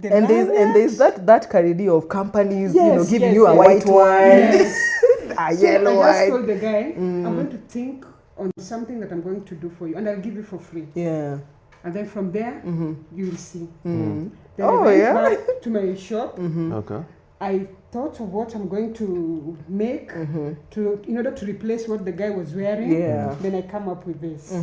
And there's that career of companies, giving you a white one, a yellow one. I just told the guy, I'm going to think on something that I'm going to do for you, and I'll give you for free. Yeah. And then from there, you will see. Mm. Then I went back to my shop. Okay. I thought of what I'm going to make in order to replace what the guy was wearing. Yeah. Then I come up with this.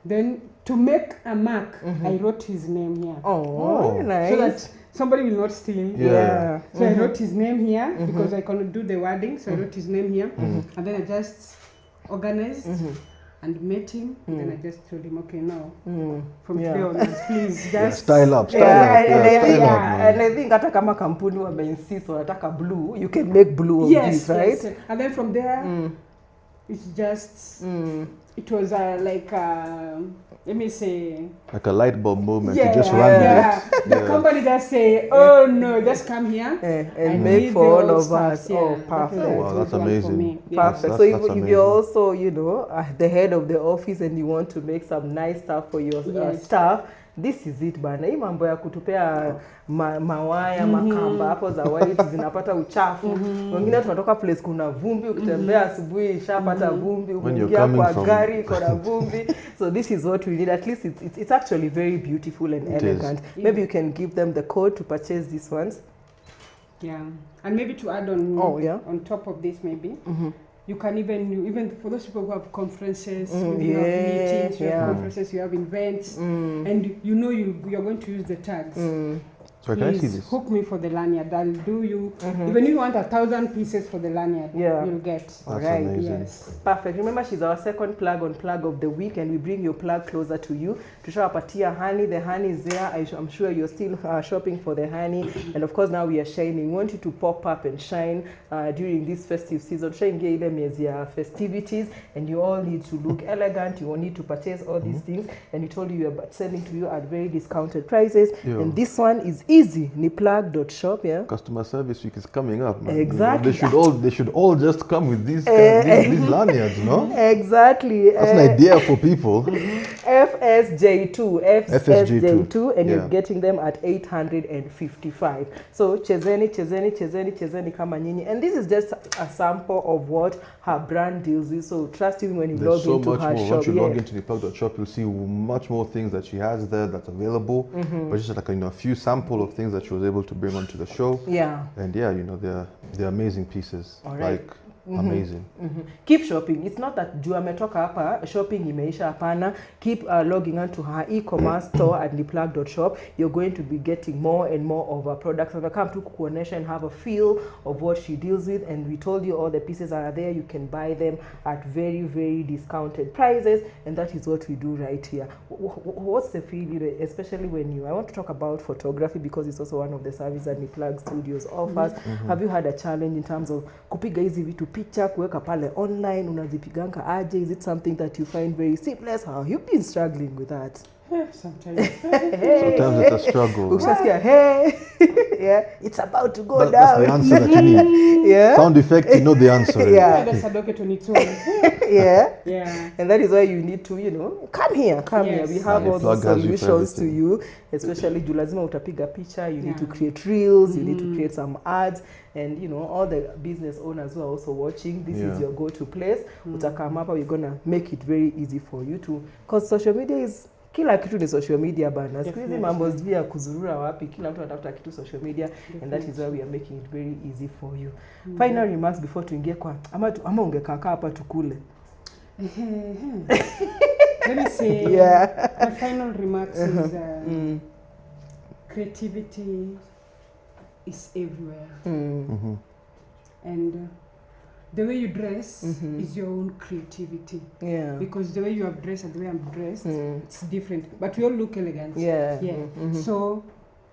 Then to make a mark, I wrote his name here. Oh, nice. So that somebody will not steal. Yeah. So I wrote his name here because I couldn't do the wording. So I wrote his name here. And then I just organized and met him. And then I just told him, okay, now from today onwards, please just style up. And I think hata kama kampuni wameinsist wanataka blue, you can make blue of this, right? Yes. And then from there, it's just it was like let me say like a light bulb moment. Yeah, you just ran with it. The company just say, oh no, just come here and make for all of us. Yeah, oh, perfect. Oh, wow, that's amazing. Perfect. So if you're also, the head of the office and you want to make some nice stuff for your staff, this is it bana. Hii mambo ya kutupea mawaya makamba hapo za white zinapata uchafu. Wengine tunatoka place kuna vumbi, ukitembea asubuhi ishapata vumbi, ukiingia kwa gari kuna vumbi. So this is what we need. At least it's actually very beautiful and elegant. Maybe you can give them the code to purchase these ones. Yeah. And maybe to add on on top of this maybe. You can even for those people who have conferences, you have meetings, you have conferences, you have events, and you're going to use the tags. So can I see this? Hook me for the lanyard. I'll do you. Even if you want 1,000 pieces for the lanyard, you'll get. That's amazing. Yes. Perfect. Remember, she's our second plug of the week, and we bring your plug closer to you. To show up Patia honey. The honey is there. I'm sure you're still shopping for the honey. And of course, now we are shining. We want you to pop up and shine during this festive season. Shine festivities, and you all need to look elegant. You all need to purchase all these things. And we told you we're selling to you at very discounted prices. And this one is easy. Niplug.shop. Yeah. Customer service week is coming up, man. Exactly. They should all just come with these lanyards, no? Exactly. That's an idea for people. FSJ2, and you're getting them at 855. So chezeni kama nyinyi. And this is just a sample of what her brand deals with. So trust me when you log into her shop. Once you log into Niplug.shop, you'll see much more things that she has there that's available. But just like a few sample of things that she was able to bring onto the show. Yeah. And they're amazing pieces. All right. Like amazing. Keep shopping. It's not that juu ametoka hapa shopping imeisha hapana. Keep logging on to her e-commerce store at niplug.shop. You're going to be getting more and more of her products. And I come to kuonesha and have a feel of what she deals with. And we told you all the pieces are there. You can buy them at very, very discounted prices. And that is what we do right here. What's the feel, especially when I want to talk about photography because it's also one of the services that Niplug Studios offers. Have you had a challenge in terms of kupiga hizi vitu picha kuweka pale online, unazipiganga aje? Is it something that you find very seamless? How you've been struggling with that? Sometimes. Sometimes it's a struggle. Yeah, it's about to go down. That's the answer that you need. Yeah. Sound effect, you know the answer. That's a docket on its own. Yeah. Yeah. And that is why you need to, come here. We have all the solutions to you, especially juu lazima utapiga picha, you need to create reels, you need to create some ads, and all the business owners who are also watching, this is your go-to place. Utakama hapa, we're gonna make it very easy for you to, because social media is kila kitu ni social media bana. Siku hizi mambo zivia kuzurura wapi, kila mtu anatafuta kitu social media. And that is why we are making it very easy for you. Final remarks before tuingie kwa ama ungekaa hapa tukule. Let me say my final remarks is creativity is everywhere. And the way you dress is your own creativity. Yeah. Because the way you are dressed and the way I'm dressed, it's different. But we all look elegant. Yeah. So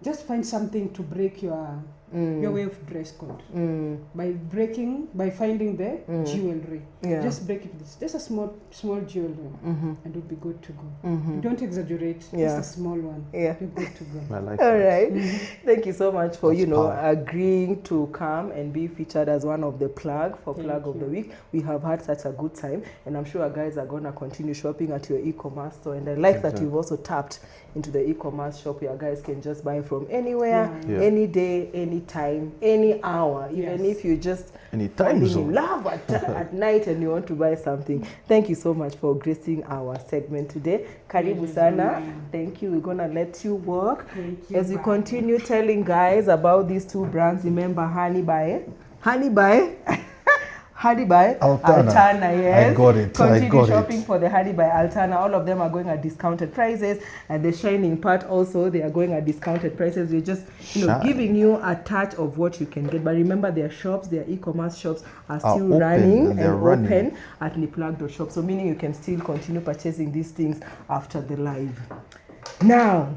just find something to break your your way of dress code. By finding the jewelry. Just break it. Just a small jewelry, and it'll be good to go. Don't exaggerate. Just a small one. You're good to go. I like All that. right. Thank you so much for agreeing to come and be featured as one of the plug of the week. We have had such a good time, and I'm sure our guys are gonna continue shopping at your e-commerce store. And I like that you've also tapped into the e-commerce shop where guys can just buy from anywhere, any day, any time, any hour, even if you just falling in love at night and you want to buy something. Thank you so much for gracing our segment today. Karibu sana. Thank you. We're gonna let you work as you continue telling guys about these two brands. Remember Honey by Altana, yes. I got it. Continue shopping for the Honey by Altana. All of them are going at discounted prices, and the Shining part also, they are going at discounted prices. We're just, giving you a touch of what you can get. But remember, their shops, their e-commerce shops are still running and open at Niplug.shop. So meaning you can still continue purchasing these things after the live. Now,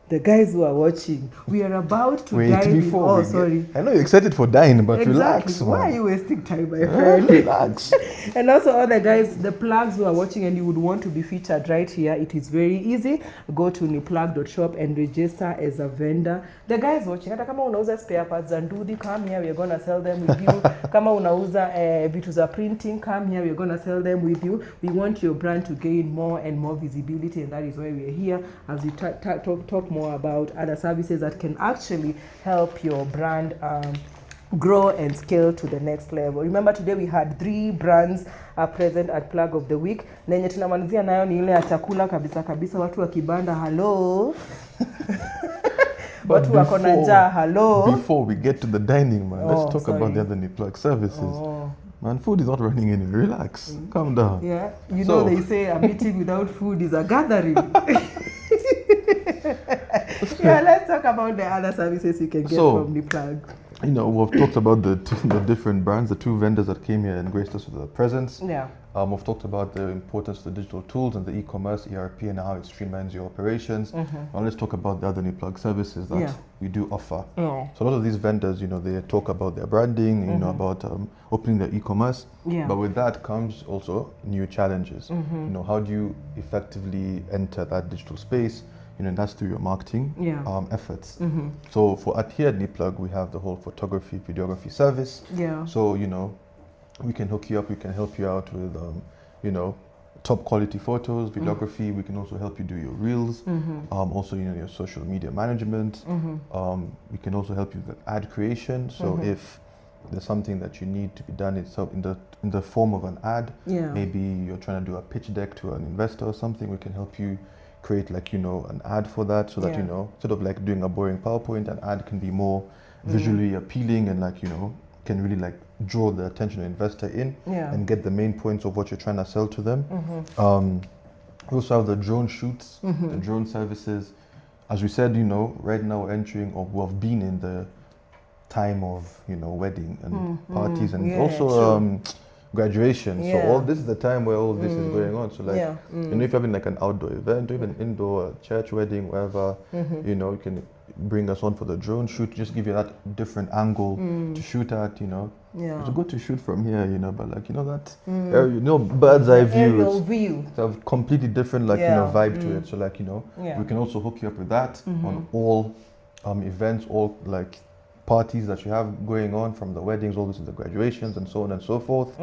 the guys who are watching, we are about to dive in. Sorry. I know you're excited for dining, but relax, man. Why are you wasting time, my friend? Relax. And also all the guys, the plugs who are watching and you would want to be featured right here, it is very easy. Go to niplug.shop and register as a vendor. The guys watching, hata kama unauza spare parts za ndudhi, come here, we're going to sell them with you. Kama unauza vitu za printing, come here, we're going to sell them with you. We want your brand to gain more and more visibility, and that is why we're here as we talk more about other services that can actually help your brand grow and scale to the next level. Remember, today we had 3 brands present at Plug of the Week. Nenye tunamalizia nayo ni ile ya chakula kabisa, watu wa kibanda, hello. Watu wako na njaa, hello. Before we get to the dining, man, let's talk about the other Niplug services. Man, food is not running in. Relax. Calm down. Yeah. You know they say a meeting without food is a gathering. Let's talk about the other services you can get from Niplug. We've talked about the different brands, the 2 vendors that came here and graced us with their presence. Yeah. We've talked about the importance of the digital tools and the e-commerce, ERP, and how it streamlines your operations. Now let's talk about the other Niplug services that we do offer. So a lot of these vendors, they talk about their branding, about opening their e-commerce. But with that comes also new challenges. How do you effectively enter that digital space? And that's through your marketing efforts. So here at Niplug, we have the whole photography, videography service. So, we can hook you up, we can help you out with, top quality photos, videography. We can also help you do your reels, also, your social media management. We can also help you with ad creation. So if there's something that you need to be done in the form of an ad, maybe you're trying to do a pitch deck to an investor or something, we can help you create an ad for that, so that instead of doing a boring PowerPoint, an ad can be more visually appealing and can really draw the attention of the investor in and get the main points of what you're trying to sell to them. We also have the drone shoots, the drone services. As we said, right now we're entering, or we've been in the time of wedding and parties and also graduation. So all this is the time where all this is going on. So if you're having an outdoor event, or even indoor, church wedding, wherever, you can bring us on for the drone shoot, just give you that different angle to shoot at, It's good to shoot from here, but that bird's eye view. It's a completely different vibe to it. So we can also hook you up with that on all events, all parties that you have going on, from the weddings all this to the graduations and so on and so forth.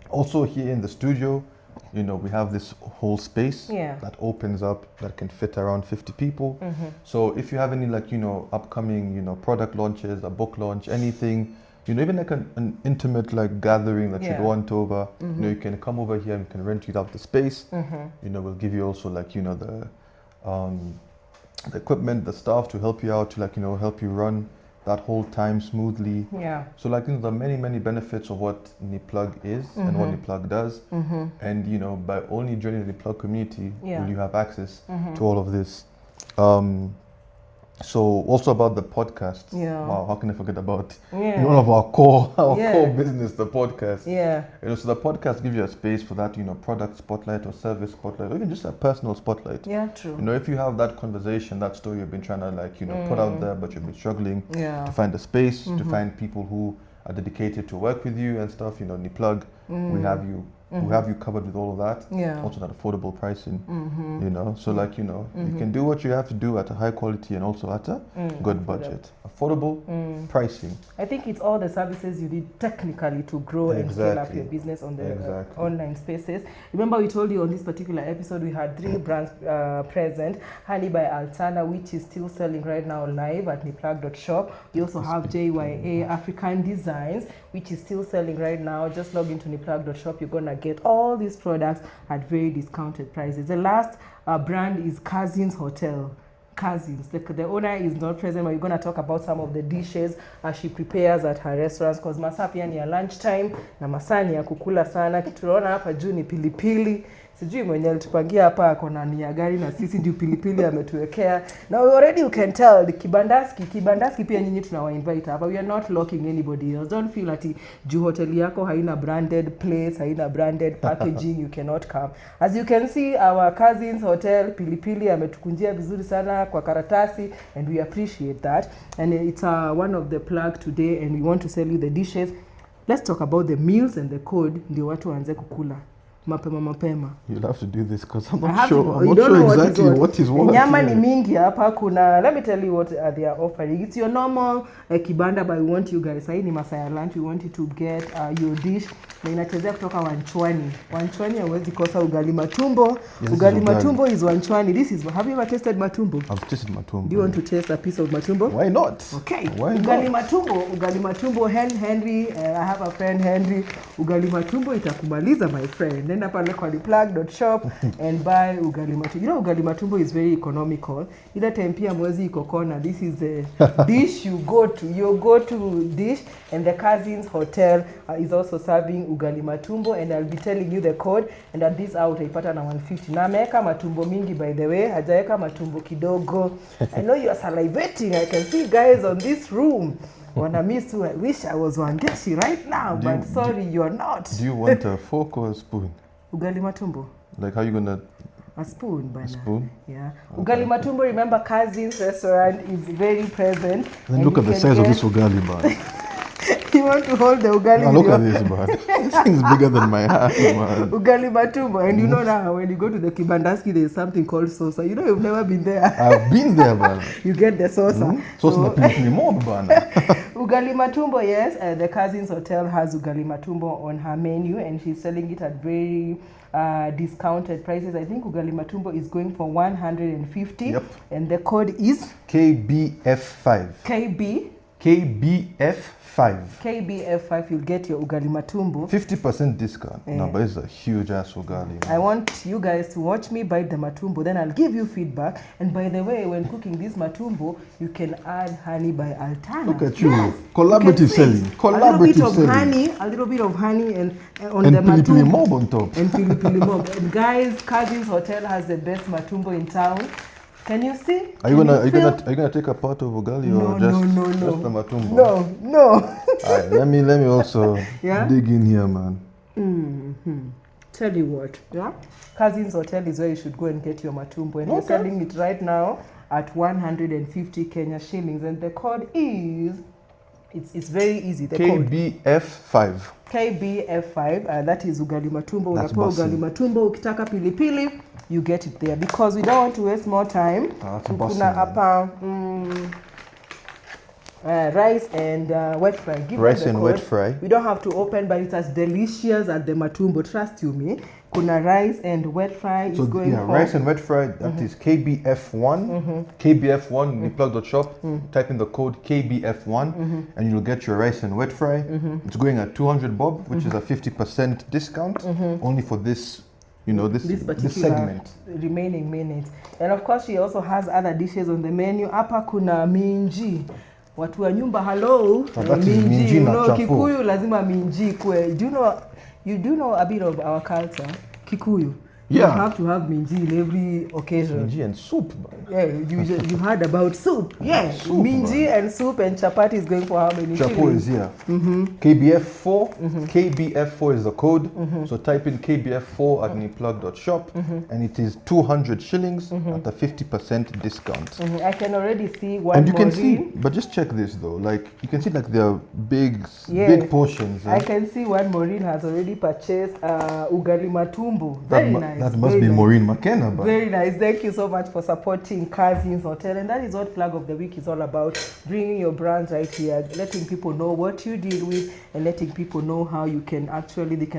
Also here in the studio, we have this whole space that opens up, that can fit around 50 people. So if you have any upcoming product launches, a book launch, anything, even an intimate gathering that you'd want over, you can come over here and we can rent you out the space. We'll give you also the equipment, the staff to help you out, to help you run that whole time smoothly. So there are many benefits of what Niplug is and what Niplug does. And by only joining the Niplug community will you have access to all of this. So also about the podcast. Yeah. Wow, how can I forget about one of our core business, the podcast. Yeah. So the podcast gives you a space for that, product spotlight or service spotlight, or even just a personal spotlight. Yeah, true. If you have that conversation, that story you've been trying to put out there, but you've been struggling to find a space, to find people who are dedicated to work with you and stuff, Niplug, we have you. We have you covered with all of that. Yeah. Also that affordable pricing. So you can do what you have to do at a high quality and also at a good budget. Affordable pricing. I think it's all the services you need technically to grow and scale up your business on the online spaces. Remember we told you on this particular episode we had 3 brands present. Honey by Altana, which is still selling right now live at niplug.shop. We also have JYA African Designs, which is still selling right now. Just log into niplug.shop. You're gonna get all these products at very discounted prices. The last brand is Cousins Hotel. Cousins. The owner is not present, but we're going to talk about some of the dishes she prepares at her restaurants, because masaa pia ni ya lunchtime na masaa ni ya kukula sana. Kitu tunaona hapa juu ni pilipili. Sijui mwenye alitupangia hapa ako na nia gari na sisi ndio pilipili ametuwekea. Now already you can tell the kibandaski pia nyinyi tunawainvite hapa. We are not locking anybody else. Don't feel ati juu hoteli yako haina branded place, haina branded packaging, you cannot come. As you can see, our Cousins Hotel pilipili ametukunjia vizuri sana kwa karatasi, and we appreciate that. And it's one of the plug today, and we want to sell you the dishes. Let's talk about the meals and the code ndio watu waanze kukula. Mapema. You'll have to do this because I'm not sure exactly what is what. Nyama ni mingi hapa kuna. Let me tell you what they are offering. It's your normal kibanda, but we want you guys. Hii ni masaa ya lunch. We want you to get your dish. Na inachezea kutoka Wanchwani. Wanchwani hauwezi kosa ugali matumbo. Yes, ugali matumbo is Wanchwani. Have you ever tasted matumbo? I've tasted matumbo. Do you want to taste a piece of matumbo? Why not? Okay. Why ugali not? Ugali matumbo. Henry, I have a friend Henry. Ugali matumbo itakumaliza, my friend. Nenda pale kwa niplug.shop and buy ugali matumbo. Ugali matumbo is very economical. Ila time pia mwezi iko kona. This is the dish you go to. Your go-to dish, and the Cousins Hotel is also serving ugali matumbo, and I'll be telling you the code, and at this hour utaipata na 150. Na ameweka matumbo mingi, by the way, hajaweka matumbo kidogo. I know you are salivating. I can see guys on this room. Wanna miss you. I wish I was Wangeshi right now, but sorry, you're not. Do you want a fork or a spoon? Ugali matumbo. Like how you gonna? A spoon, bana. A spoon? Yeah. Okay. Ugali matumbo, remember Cousins restaurant is very present. And look at the size of this ugali bar. You want to hold the ugali? Look at this, man. This thing's bigger than my hand, man. Ugali matumbo. And you know now, when you go to the Kibandaski, there's something called sosa. You've never been there. I've been there, man. You get the sosa. Sosa na more, bana. Ugali matumbo, yes. The Cousins Hotel has ugali matumbo on her menu, and she's selling it at very discounted prices. I think ugali matumbo is going for 150. Yep. And the code is KBF5. KBF5. You'll get your ugali matumbo 50% discount. No, but it's a huge ass ugali, man. I want you guys to watch me bite the matumbo, then I'll give you feedback. And by the way, when cooking this matumbo, you can add honey by Altana. Look at you. Yes. Collaborative selling. A little bit of honey and on and the matumbo. Mob on top. And pilipili mob. And guys, Cousins Hotel has the best matumbo in town. Can you see? Are you gonna take a part of ugali or just the matumbo? No. Alright, let me also dig in here, man. Tell you what, Cousins Hotel is where you should go and get your matumbo, and we're selling it right now at 150 Kenya shillings, and the code is it's very easy. The KBF5. KBF5, that is ugali matumbo. Unapewa ugali matumbo, ukitaka pilipili, you get it there, because we don't want to waste more time. Kuna hapa rice and wet fry. Rice and wet fry. We don't have to open, but it's as delicious as the matumbo. Trust you me. Kuna rice and wet fry is going for... rice and wet fry, that is KBF1. KBF1, niplug.shop. Type in the code KBF1 and you'll get your rice and wet fry. It's going at 200 bob, which is a 50% discount only for this, this segment. Remaining minutes. And of course, she also has other dishes on the menu. Hapa kuna minji. Watu wa nyumba, hello. Minji na chapo. Kikuyu lazima minji kwe. You do know a bit of our culture, Kikuyu. You have to have minji in every occasion. Minji and soup, man. Yeah, you heard about soup. Yeah, soup, minji and soup and chapati is going for how many Chapo shillings? is here. KBF4. KBF4 is the code. So type in KBF4 at niplug.shop and it is 200 shillings at a 50% discount. I can already see one. And you can see, but just check this though. Like you can see, like there are big portions. I can see one Maureen has already purchased ugali matumbo. Very nice. That must be Maureen McKenna. Very nice. Thank you so much for supporting Cousins Hotel. And that is what Plug of the Week is all about. Bringing your brands right here, letting people know what you deal with and letting people know how they can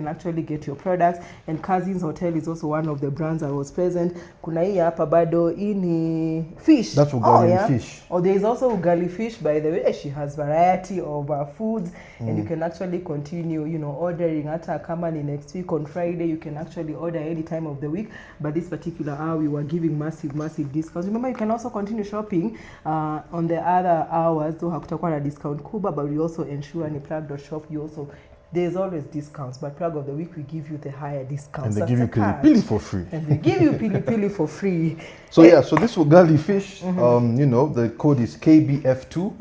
actually get your products. And Cousins Hotel is also one of the brands that was present. Kuna hii hapa bado ini fish. That's ugali fish. Or there is also ugali fish, by the way. She has variety of foods and you can actually continue, ordering. Hata kama ni next week on Friday, you can actually order any time of the week. But this particular hour, we were giving massive discounts. Remember, you can also continue shopping on the other hours. So hakutakuwa na discount kubwa, but we also ensure Niplug.shop. There's always discounts, but Plug of the Week, we give you the higher discounts. And they give you pili for free. And they give you pili for free. So so this ugali fish, the code is KBF2.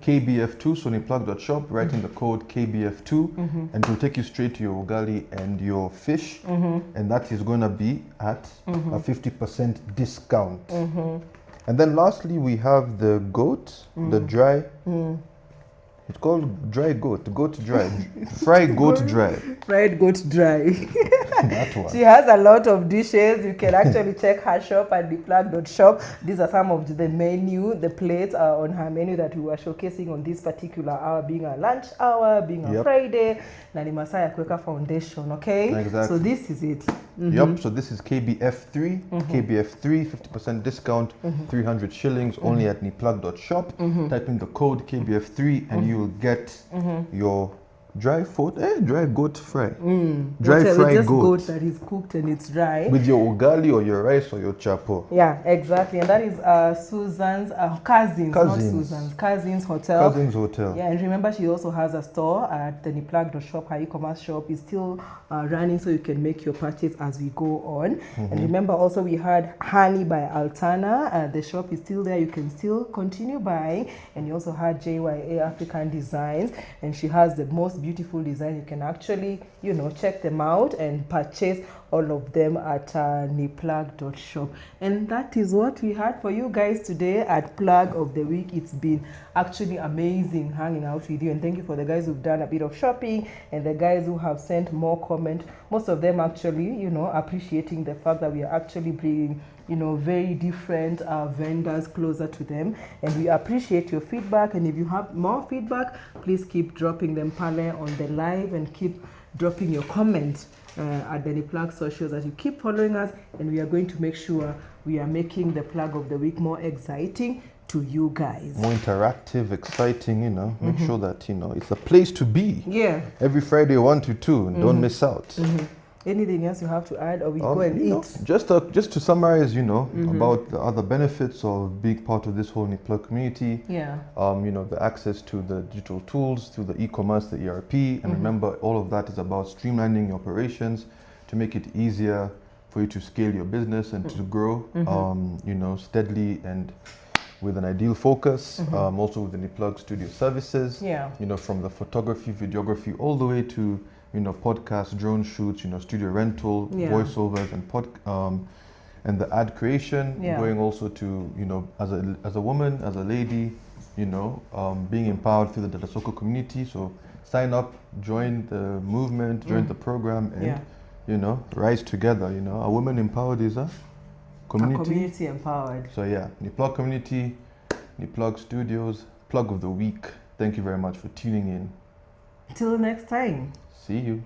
KBF2, so Niplug.shop, write in the code KBF2, and it will take you straight to your ugali and your fish, and that is going to be at a 50% discount. And then lastly, we have the goat, the dry. It's called dry goat dry. Fried goat dry. Fried goat dry. That one. She has a lot of dishes. You can actually check her shop at niplug.shop. These are some of the menu, the plates are on her menu that we were showcasing on this particular hour, being a lunch hour, being a Friday. Na ni masaa ya kuweka foundation, okay? Exactly. So this is it. Yep, so this is KBF3. KBF3, 50% discount, 300 shillings, only at niplug.shop. Type in the code KBF3 and you will get your dry goat fry. Dry fried goat that is cooked and it's dry. With your ugali or your rice or your chapo. Yeah, exactly. And that is Susan's Cousins Hotel. Cousins Hotel. Yeah, and remember she also has a store at the Niplug.shop. Her e-commerce shop is still running, so you can make your purchase as we go on. And remember also we had Honey by Altana. The shop is still there. You can still continue buying. And you also had JYA African Designs. And she has the most beautiful design. You can actually, check them out and purchase all of them at niplug.shop. And that is what we had for you guys today at Plug of the Week. It's been actually amazing hanging out with you, and thank you for the guys who've done a bit of shopping and the guys who have sent more comment. Most of them actually, appreciating the fact that we are actually bringing very different vendors closer to them, and we appreciate your feedback. And if you have more feedback, please keep dropping them pale on the live and keep dropping your comments at the Niplug socials as you keep following us, and we are going to make sure we are making the Plug of the Week more exciting to you guys. More interactive, exciting, make sure that, it's a place to be. Yeah. Every Friday 1 to 2, don't miss out. Anything else you have to add, or we go and eat? Just to summarize, about the other benefits of being part of this whole Niplug community. Yeah. The access to the digital tools, to the e-commerce, the ERP, and remember, all of that is about streamlining your operations to make it easier for you to scale your business and to grow, steadily and with an ideal focus. Also with the Niplug Studio services. Yeah. From the photography, videography, all the way to podcast, drone shoots, studio rental, voiceovers, and the ad creation. Going also to as a woman, as a lady, being empowered through the Datasoko community. So sign up, join the movement, join the program, and rise together. A woman empowered is a community empowered. So Niplug community, Niplug Studios, Plug of the Week. Thank you very much for tuning in. Till next time. See you.